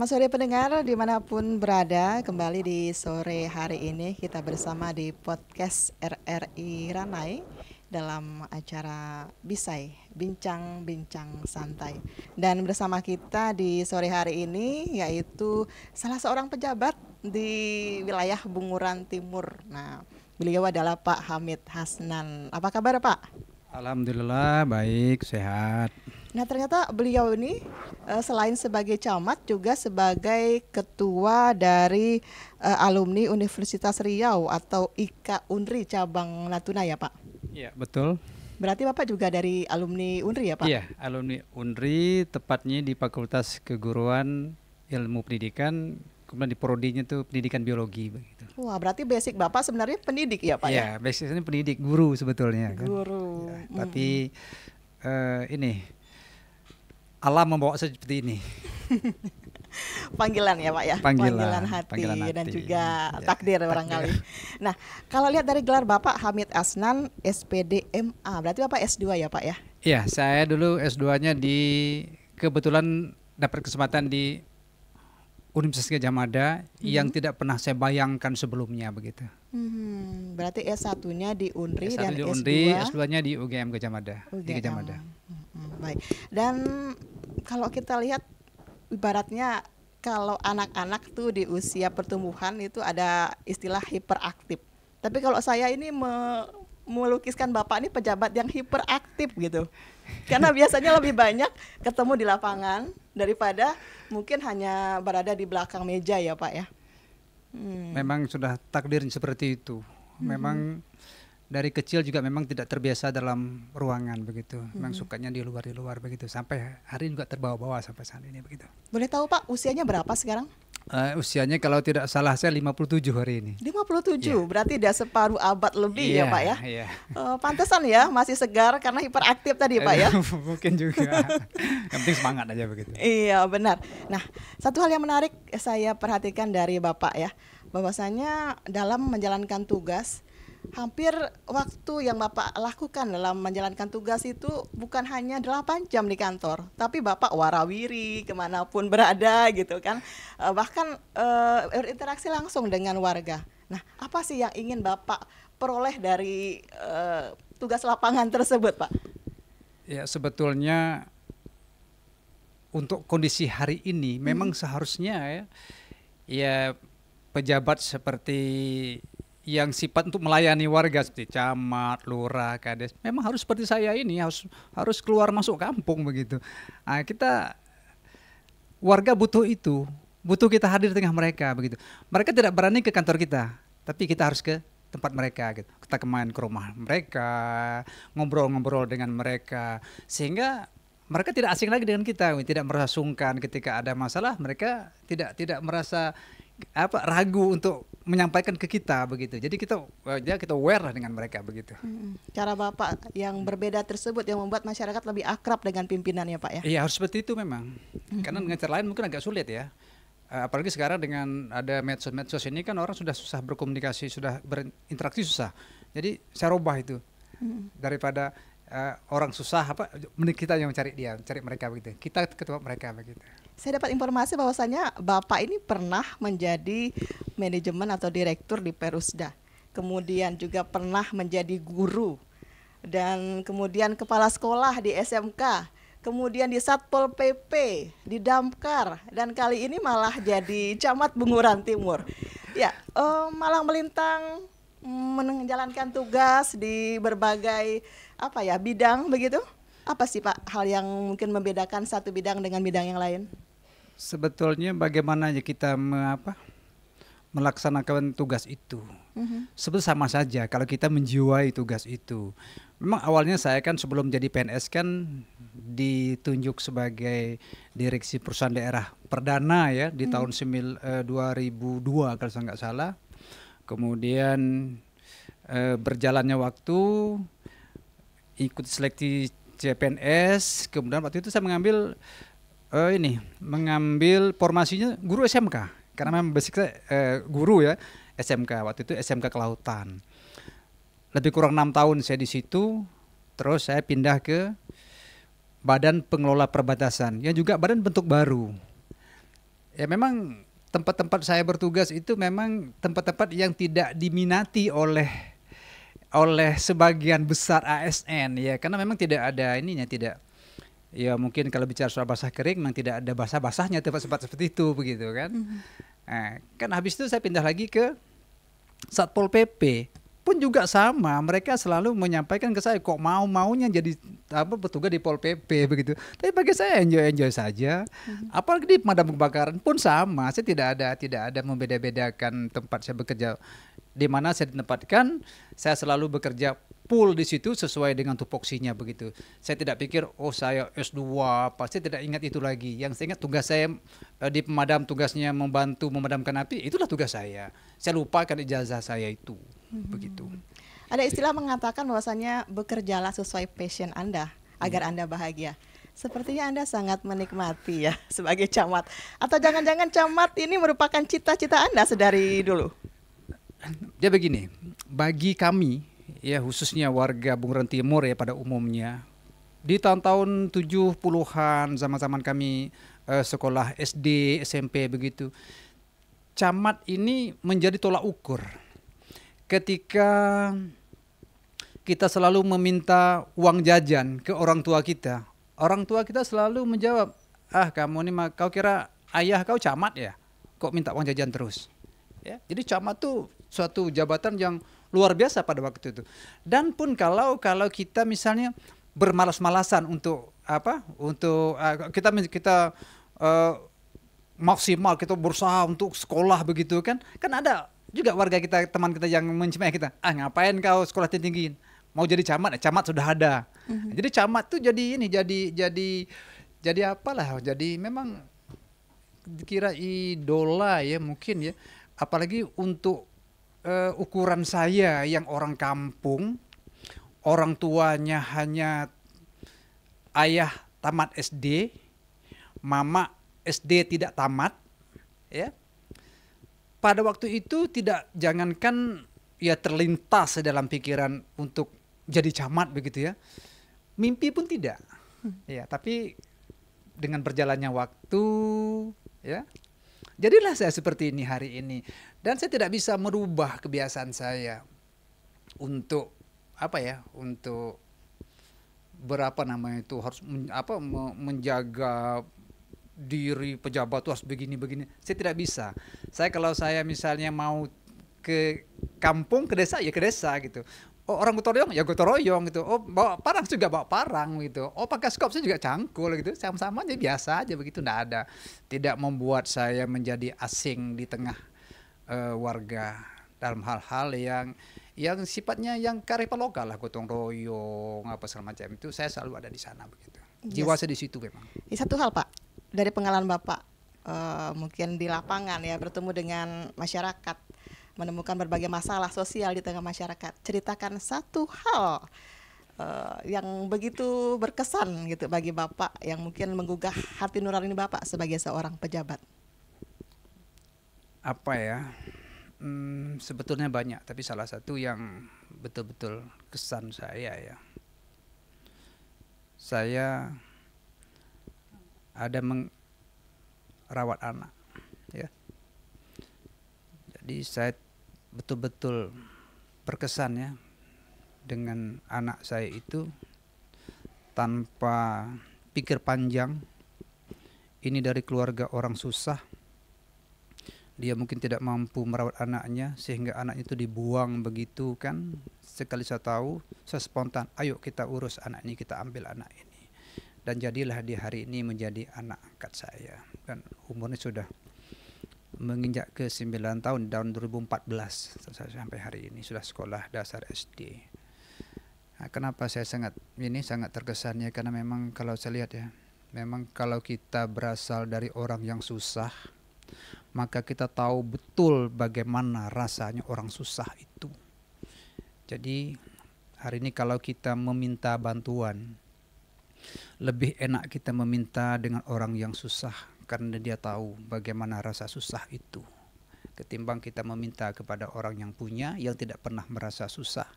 Selamat sore pendengar dimanapun berada. Kembali di sore hari ini kita bersama di podcast RRI Ranai dalam acara Bisai, Bincang-Bincang Santai. Dan bersama kita di sore hari ini yaitu salah seorang pejabat di wilayah Bunguran Timur. Nah, beliau adalah Pak Hamid Hasnan. Apa kabar Pak? Alhamdulillah baik, sehat. Nah, ternyata beliau ini selain sebagai camat juga sebagai ketua dari alumni Universitas Riau atau IKA Unri cabang Natuna ya Pak? Iya, betul. Berarti Bapak juga dari alumni Unri ya Pak? Iya, alumni Unri, tepatnya di Fakultas Keguruan Ilmu Pendidikan, kemudian di prodinya itu Pendidikan Biologi begitu. Wah, berarti basic Bapak sebenarnya pendidik ya Pak ya? Iya, basicnya pendidik, guru sebetulnya kan. Guru. Ya, tapi ini alam membawa saya seperti ini. Panggilan ya Pak ya? Panggilan hati dan hati. juga Ya, takdir takdir. barangkali. Nah, kalau lihat dari gelar Bapak Hamid Hasnan SPD MA, berarti Bapak S2 ya Pak ya? Iya, saya dulu S2-nya kebetulan dapat kesempatan di Universitas Gadjah Mada yang tidak pernah saya bayangkan sebelumnya begitu. Berarti S1-nya di Unri S1 dan di S2 Unri, S2-nya di UGM Gadjah Mada. Di Gadjah UGM. Mada. Baik. Dan kalau kita lihat ibaratnya kalau anak-anak tuh di usia pertumbuhan itu ada istilah hiperaktif. Tapi kalau saya ini melukiskan Bapak ini pejabat yang hiperaktif gitu. Karena biasanya lebih banyak ketemu di lapangan daripada mungkin hanya berada di belakang meja ya Pak ya. Memang sudah takdirnya seperti itu. Memang dari kecil juga memang tidak terbiasa dalam ruangan begitu. Memang sukanya di luar begitu. Sampai hari ini juga terbawa-bawa sampai saat ini begitu. Boleh tahu Pak usianya berapa sekarang? Usianya kalau tidak salah saya 57 hari ini. 57, Iya. berarti udah separuh abad lebih ya Pak ya. Iya. Pantesan ya masih segar karena hiperaktif tadi Pak ya. Mungkin juga. Yang penting semangat aja begitu. Iya benar. Nah, satu hal yang menarik saya perhatikan dari Bapak ya, bahwasanya dalam menjalankan tugas, hampir waktu yang Bapak lakukan dalam menjalankan tugas itu bukan hanya 8 jam di kantor, tapi Bapak warawiri kemanapun berada gitu kan, bahkan berinteraksi langsung dengan warga. Nah, apa sih yang ingin Bapak peroleh dari tugas lapangan tersebut Pak? Ya sebetulnya untuk kondisi hari ini memang seharusnya ya pejabat seperti yang sifat untuk melayani warga seperti camat, lurah, kades memang harus seperti saya ini harus keluar masuk kampung begitu. Nah, warga butuh itu, butuh kita hadir di tengah mereka begitu. Mereka tidak berani ke kantor kita, tapi kita harus ke tempat mereka gitu. Kita kemarin ke rumah mereka, ngobrol-ngobrol dengan mereka sehingga mereka tidak asing lagi dengan kita, tidak merasa sungkan ketika ada masalah, mereka tidak merasa ragu untuk menyampaikan ke kita begitu. Jadi kita aware dengan mereka begitu. Cara Bapak yang berbeda tersebut yang membuat masyarakat lebih akrab dengan pimpinannya Pak ya? Iya harus seperti itu memang. Karena dengan cara lain mungkin agak sulit ya. Apalagi sekarang dengan ada medsos ini kan orang sudah susah berkomunikasi, sudah berinteraksi susah. Jadi saya rubah itu. Daripada orang susah mending kita yang cari mereka begitu. Kita ke tempat mereka begitu. Saya dapat informasi bahwasanya Bapak ini pernah menjadi manajemen atau direktur di Perusda. Kemudian juga pernah menjadi guru dan kemudian kepala sekolah di SMK. Kemudian di Satpol PP, di Damkar, dan kali ini malah jadi camat Bunguran Timur. Ya, malang melintang menjalankan tugas di berbagai bidang begitu. Apa sih Pak hal yang mungkin membedakan satu bidang dengan bidang yang lain? Sebetulnya bagaimana kita melaksanakan tugas itu. Sebetulnya sama saja kalau kita menjiwai tugas itu. Memang awalnya saya kan sebelum jadi PNS kan ditunjuk sebagai direksi perusahaan daerah perdana ya di tahun 2002 kalau saya nggak salah. Kemudian berjalannya waktu ikut seleksi CPNS, kemudian waktu itu saya mengambil formasinya guru SMK karena memang basic saya guru ya SMK, waktu itu SMK Kelautan. Lebih kurang 6 tahun saya di situ, terus saya pindah ke Badan Pengelola Perbatasan, yang juga badan bentuk baru. Ya memang tempat-tempat saya bertugas itu memang tempat-tempat yang tidak diminati oleh sebagian besar ASN ya, karena memang tidak ada ininya, tidak, ya mungkin kalau bicara soal basah kering memang tidak ada basah-basahnya tempat-tempat seperti itu begitu kan. Nah, kan habis itu saya pindah lagi ke Satpol PP pun juga sama, mereka selalu menyampaikan ke saya kok maunya jadi petugas di Pol PP begitu. Tapi bagi saya enjoy saja. Apalagi di pemadam kebakaran pun sama, saya tidak ada membeda-bedakan tempat saya bekerja di mana saya ditempatkan. Saya selalu bekerja full di situ sesuai dengan tupoksinya begitu. Saya tidak pikir saya S2 pasti tidak ingat itu lagi. Yang saya ingat tugas saya di pemadam, tugasnya membantu memadamkan api, itulah tugas saya. Saya lupakan ijazah saya itu. Begitu. Ada istilah mengatakan bahwasanya bekerjalah sesuai passion Anda agar Anda bahagia. Sepertinya Anda sangat menikmati ya sebagai camat. Atau jangan-jangan camat ini merupakan cita-cita Anda sedari dulu? Dia begini, bagi kami ya khususnya warga Bunguran Timur ya pada umumnya, di tahun-tahun 70-an zaman-zaman kami sekolah SD, SMP begitu, camat ini menjadi tolak ukur. Ketika kita selalu meminta uang jajan ke orang tua kita selalu menjawab, kamu ini kau kira ayah kau camat ya, kok minta uang jajan terus ya. Jadi camat tuh suatu jabatan yang luar biasa pada waktu itu. Dan pun kalau kita misalnya bermalas-malasan untuk kita maksimal kita berusaha untuk sekolah begitu kan ada juga warga kita, teman kita yang mencemeh kita, ngapain kau sekolah tinggi, mau jadi camat? Camat sudah ada. Jadi camat tuh jadi apalah, jadi memang dikira idola ya mungkin ya, apalagi untuk ukuran saya yang orang kampung, orang tuanya hanya ayah tamat SD, mama SD tidak tamat ya. Pada waktu itu jangankan ya terlintas dalam pikiran untuk jadi camat begitu ya. Mimpi pun tidak. Ya, tapi dengan berjalannya waktu ya, jadilah saya seperti ini hari ini. Dan saya tidak bisa merubah kebiasaan saya untuk untuk harus menjaga diri pejabat tuh harus begini. Saya tidak bisa. Kalau saya misalnya mau ke kampung, ke desa ya ke desa gitu. Orang gotong royong ya gotong royong gitu. Bawa parang juga bawa parang gitu. Pakai skop saya juga cangkul gitu. Sama-sama aja, biasa aja begitu, tidak membuat saya menjadi asing di tengah warga dalam hal-hal yang sifatnya yang kearifan lokal lah, gotong royong apa segala macam itu. Saya selalu ada di sana begitu. Jiwa saya di situ memang. Satu hal Pak, dari pengalaman Bapak mungkin di lapangan ya, bertemu dengan masyarakat, menemukan berbagai masalah sosial di tengah masyarakat. Ceritakan satu hal yang begitu berkesan gitu bagi Bapak, yang mungkin menggugah hati nurani Bapak sebagai seorang pejabat. Apa ya? Sebetulnya banyak, tapi salah satu yang betul-betul kesan saya ya. Saya ada merawat anak ya. Jadi saya betul-betul berkesan ya dengan anak saya itu, tanpa pikir panjang. Ini dari keluarga orang susah, dia mungkin tidak mampu merawat anaknya sehingga anaknya itu dibuang begitu kan. Sekali saya tahu, saya spontan, ayo kita urus anak ini, kita ambil anak ini. Dan jadilah dia hari ini menjadi anak angkat saya. Dan umurnya sudah menginjak ke 9 tahun, tahun 2014 sampai hari ini sudah sekolah dasar SD. Nah, kenapa saya sangat terkesannya, karena memang kalau saya lihat ya, memang kalau kita berasal dari orang yang susah, maka kita tahu betul bagaimana rasanya orang susah itu. Jadi hari ini kalau kita meminta bantuan, lebih enak kita meminta dengan orang yang susah, karena dia tahu bagaimana rasa susah itu, ketimbang kita meminta kepada orang yang punya, yang tidak pernah merasa susah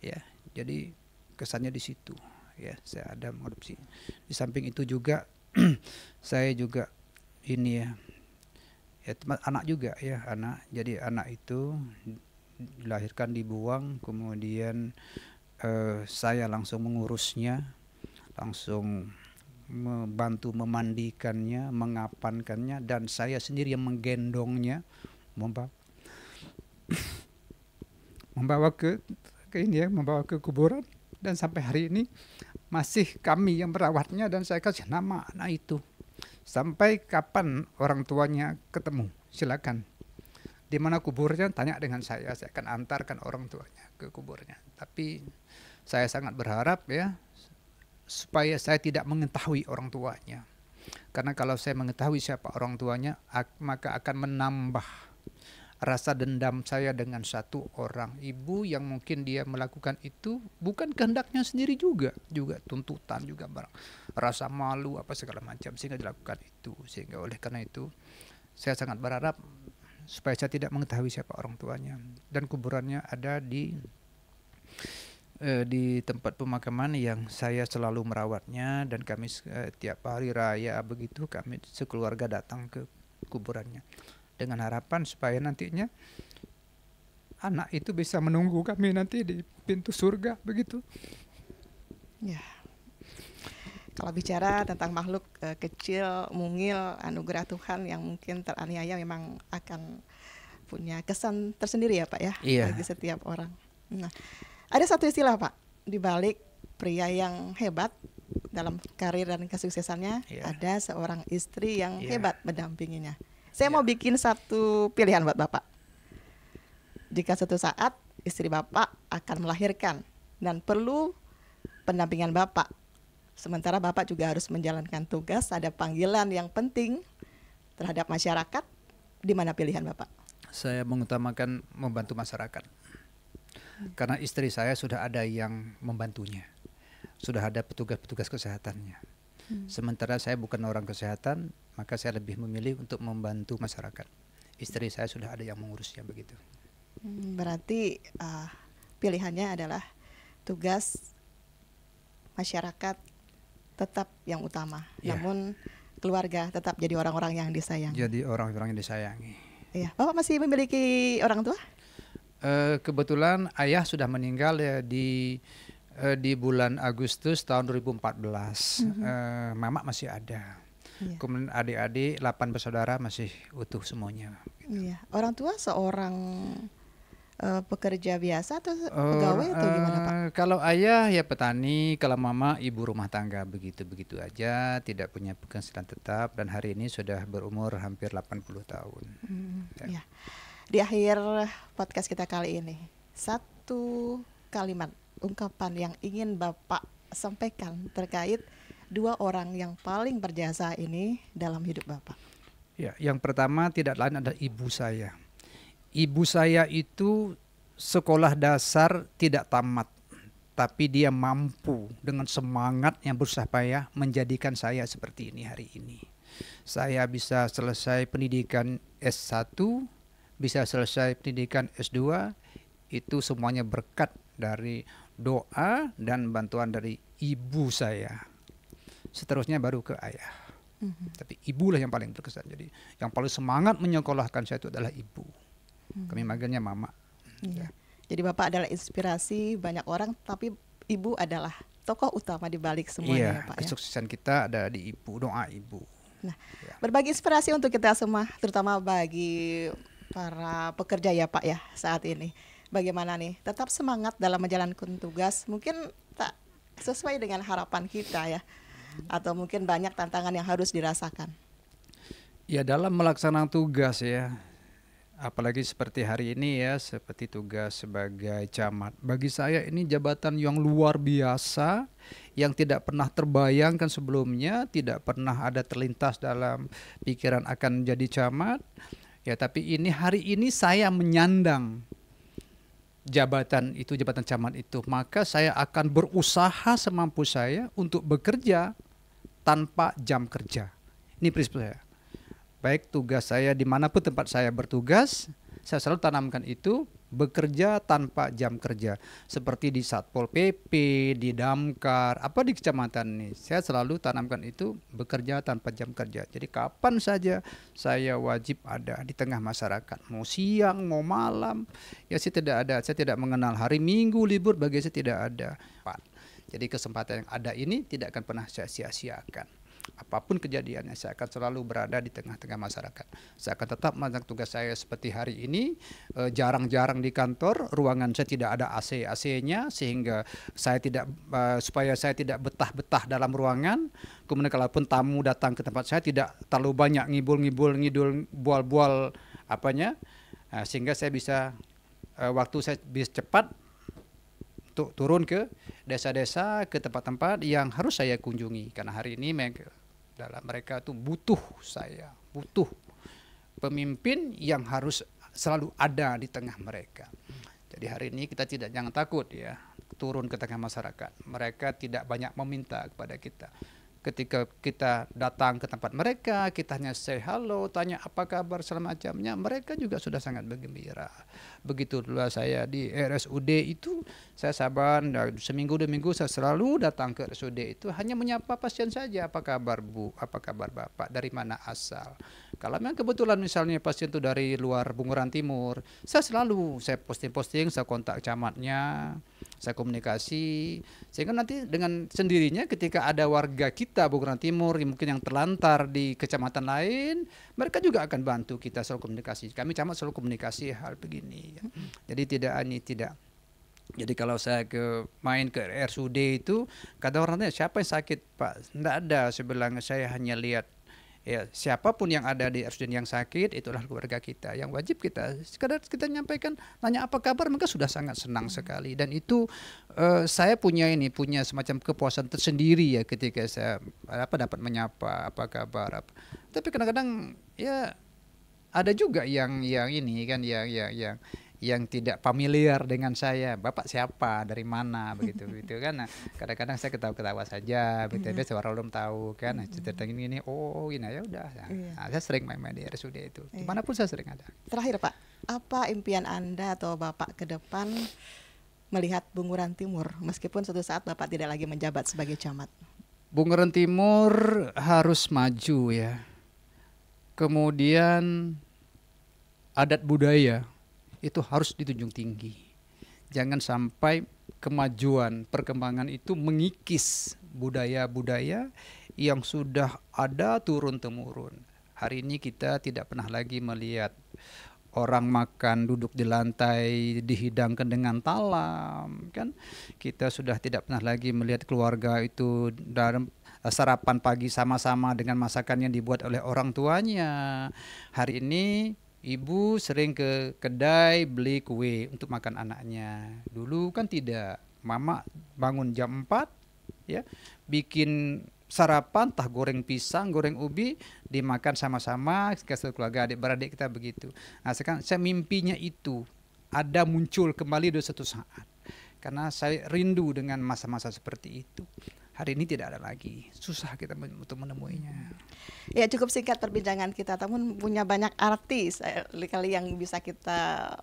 ya. Jadi kesannya di situ ya, saya ada mengadopsi. Di samping itu juga saya juga ini ya, Ya, anak juga ya, anak. Jadi anak itu dilahirkan, dibuang, kemudian saya langsung mengurusnya, langsung membantu memandikannya, mengapankannya, dan saya sendiri yang menggendongnya, membawa ke ini ya, membawa ke kuburan, dan sampai hari ini masih kami yang merawatnya, dan saya kasih nama anak itu. Sampai kapan orang tuanya ketemu, silakan. Di mana kuburnya, tanya dengan saya akan antarkan orang tuanya ke kuburnya. Tapi saya sangat berharap ya, supaya saya tidak mengetahui orang tuanya. Karena kalau saya mengetahui siapa orang tuanya, maka akan menambah rasa dendam saya dengan satu orang ibu yang mungkin dia melakukan itu bukan kehendaknya sendiri, juga tuntutan, juga rasa malu apa segala macam, sehingga dilakukan itu. Sehingga oleh karena itu saya sangat berharap supaya saya tidak mengetahui siapa orang tuanya, dan kuburannya ada di tempat pemakaman yang saya selalu merawatnya, dan kami tiap hari raya begitu kami sekeluarga datang ke kuburannya dengan harapan supaya nantinya anak itu bisa menunggu kami nanti di pintu surga begitu. Ya. Kalau bicara tentang makhluk kecil, mungil, anugerah Tuhan yang mungkin teraniaya, memang akan punya kesan tersendiri ya Pak ya, bagi setiap orang. Nah, ada satu istilah Pak, di balik pria yang hebat dalam karir dan kesuksesannya, ada seorang istri yang hebat mendampinginya. Saya mau bikin satu pilihan buat Bapak. Jika suatu saat istri Bapak akan melahirkan dan perlu pendampingan Bapak, sementara Bapak juga harus menjalankan tugas, ada panggilan yang penting terhadap masyarakat, di mana pilihan Bapak? Saya mengutamakan membantu masyarakat. Karena istri saya sudah ada yang membantunya, sudah ada petugas-petugas kesehatannya. Sementara saya bukan orang kesehatan, maka saya lebih memilih untuk membantu masyarakat. Istri saya sudah ada yang mengurusnya begitu. Berarti pilihannya adalah tugas masyarakat tetap yang utama, namun keluarga tetap jadi orang-orang yang disayangi. Jadi orang-orang yang disayangi. Iya, Bapak masih memiliki orang tua? Kebetulan ayah sudah meninggal ya di bulan Agustus tahun 2014. Mama masih ada. Kemudian adik-adik 8 bersaudara masih utuh semuanya. Iya. Orang tua seorang pekerja biasa atau pegawai atau gimana Pak? Kalau ayah ya petani, kalau mama ibu rumah tangga, begitu-begitu aja, tidak punya penghasilan tetap, dan hari ini sudah berumur hampir 80 tahun. Ya. Di akhir podcast kita kali ini, satu kalimat ungkapan yang ingin Bapak sampaikan terkait dua orang yang paling berjasa ini dalam hidup Bapak. Ya, yang pertama tidak lain adalah ibu saya. Ibu saya itu sekolah dasar tidak tamat, tapi dia mampu dengan semangat yang berusaha payah menjadikan saya seperti ini hari ini. Saya bisa selesai pendidikan S1, bisa selesai pendidikan S2, itu semuanya berkat dari doa dan bantuan dari ibu saya. Seterusnya baru ke ayah. Tapi ibulah yang paling berkesan. Jadi yang paling semangat menyekolahkan saya itu adalah ibu. Kami manggilnya mama. Iya. Jadi Bapak adalah inspirasi banyak orang, tapi ibu adalah tokoh utama di balik semuanya ya Pak. Kesuksesan kita ada di ibu, doa ibu. Nah, berbagi inspirasi untuk kita semua, terutama bagi para pekerja ya Pak ya saat ini. Bagaimana nih tetap semangat dalam menjalankan tugas, mungkin tak sesuai dengan harapan kita ya, atau mungkin banyak tantangan yang harus dirasakan. Ya, dalam melaksanakan tugas ya, apalagi seperti hari ini ya, seperti tugas sebagai camat. Bagi saya ini jabatan yang luar biasa, yang tidak pernah terbayangkan sebelumnya, tidak pernah ada terlintas dalam pikiran akan jadi camat. Ya, tapi ini hari ini saya menyandang jabatan itu, jabatan camat itu, maka saya akan berusaha semampu saya untuk bekerja tanpa jam kerja. Ini prinsip saya. Baik tugas saya dimanapun tempat saya bertugas, saya selalu tanamkan itu bekerja tanpa jam kerja. Seperti di Satpol PP, di Damkar, apa di kecamatan ini. Saya selalu tanamkan itu bekerja tanpa jam kerja. Jadi kapan saja saya wajib ada di tengah masyarakat. Mau siang, mau malam, ya saya tidak mengenal hari Minggu libur, bagi saya tidak ada. Jadi kesempatan yang ada ini tidak akan pernah saya sia-siakan. Apapun kejadiannya, saya akan selalu berada di tengah-tengah masyarakat. Saya akan tetap melakukan tugas saya seperti hari ini. Jarang-jarang di kantor, ruangan saya tidak ada AC-nya, sehingga saya tidak supaya saya tidak betah-betah dalam ruangan. Kemudian kalaupun tamu datang ke tempat saya, tidak terlalu banyak ngidul bual-bual apanya, sehingga saya bisa waktu saya bisa cepat untuk turun ke desa-desa, ke tempat-tempat yang harus saya kunjungi. Karena hari ini mereka tuh butuh pemimpin yang harus selalu ada di tengah mereka. Jadi hari ini kita jangan takut ya turun ke tengah masyarakat. Mereka tidak banyak meminta kepada kita. Ketika kita datang ke tempat mereka, kita hanya say hello, tanya apa kabar segala macamnya, mereka juga sudah sangat bergembira. Begitu dulu saya di RSUD itu, saya sabar, seminggu 2 minggu saya selalu datang ke RSUD itu hanya menyapa pasien saja, apa kabar Bu, apa kabar Bapak, dari mana asal. Kalau memang kebetulan misalnya pasien itu dari luar Bunguran Timur, saya posting-posting, saya kontak camatnya, saya komunikasi, sehingga nanti dengan sendirinya ketika ada warga kita Bunguran Timur mungkin yang terlantar di kecamatan lain, mereka juga akan bantu kita selalu komunikasi. Kami camat selalu komunikasi hal begini. Jadi tidak. Jadi kalau saya main ke RSUD itu, kata orang tanya siapa yang sakit Pak? Tidak ada, saya hanya lihat. Ya, siapapun yang ada di RSUD yang sakit, itulah keluarga kita. Yang wajib sekadar kita nyampaikan, nanya apa kabar, mereka sudah sangat senang sekali. Dan itu saya punya semacam kepuasan tersendiri ya ketika saya dapat menyapa apa kabar. Tapi kadang-kadang ya ada juga yang ini kan yang tidak familiar dengan saya, Bapak siapa, dari mana, begitu kan. Nah, kadang-kadang saya ketawa-ketawa saja, begitu suara belum tahu kan, cerita ini, oh ini ya udah. Nah, saya sering main-main di RSUD itu, dimanapun saya sering ada. Terakhir Pak, apa impian Anda atau Bapak ke depan melihat Bunguran Timur, meskipun suatu saat Bapak tidak lagi menjabat sebagai camat? Bunguran Timur harus maju ya. Kemudian adat budaya itu harus dijunjung tinggi. Jangan sampai kemajuan, perkembangan itu mengikis budaya-budaya yang sudah ada turun-temurun. Hari ini kita tidak pernah lagi melihat orang makan duduk di lantai dihidangkan dengan talam, kan? Kita sudah tidak pernah lagi melihat keluarga itu dalam sarapan pagi sama-sama dengan masakan yang dibuat oleh orang tuanya. Hari ini ibu sering ke kedai beli kue untuk makan anaknya. Dulu kan tidak. Mama bangun jam 4 ya, bikin sarapan, entah goreng pisang, goreng ubi, dimakan sama-sama kasih keluarga adik-beradik kita begitu. Nah, sekarang saya mimpinya itu ada muncul kembali di suatu saat. Karena saya rindu dengan masa-masa seperti itu. Hari ini tidak ada lagi, susah kita untuk menemuinya. Ya, cukup singkat perbincangan kita, namun punya banyak arti kali yang bisa kita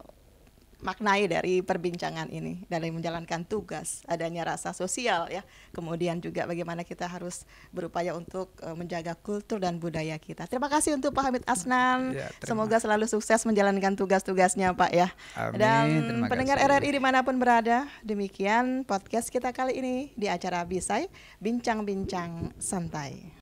maknai dari perbincangan ini dalam menjalankan tugas, adanya rasa sosial ya, kemudian juga bagaimana kita harus berupaya untuk menjaga kultur dan budaya kita. Terima kasih untuk Pak Hamid Asnan, semoga selalu sukses menjalankan tugas-tugasnya Pak ya. Amin, dan pendengar RRI dimanapun berada, demikian podcast kita kali ini di acara Bisai Bincang-Bincang Santai.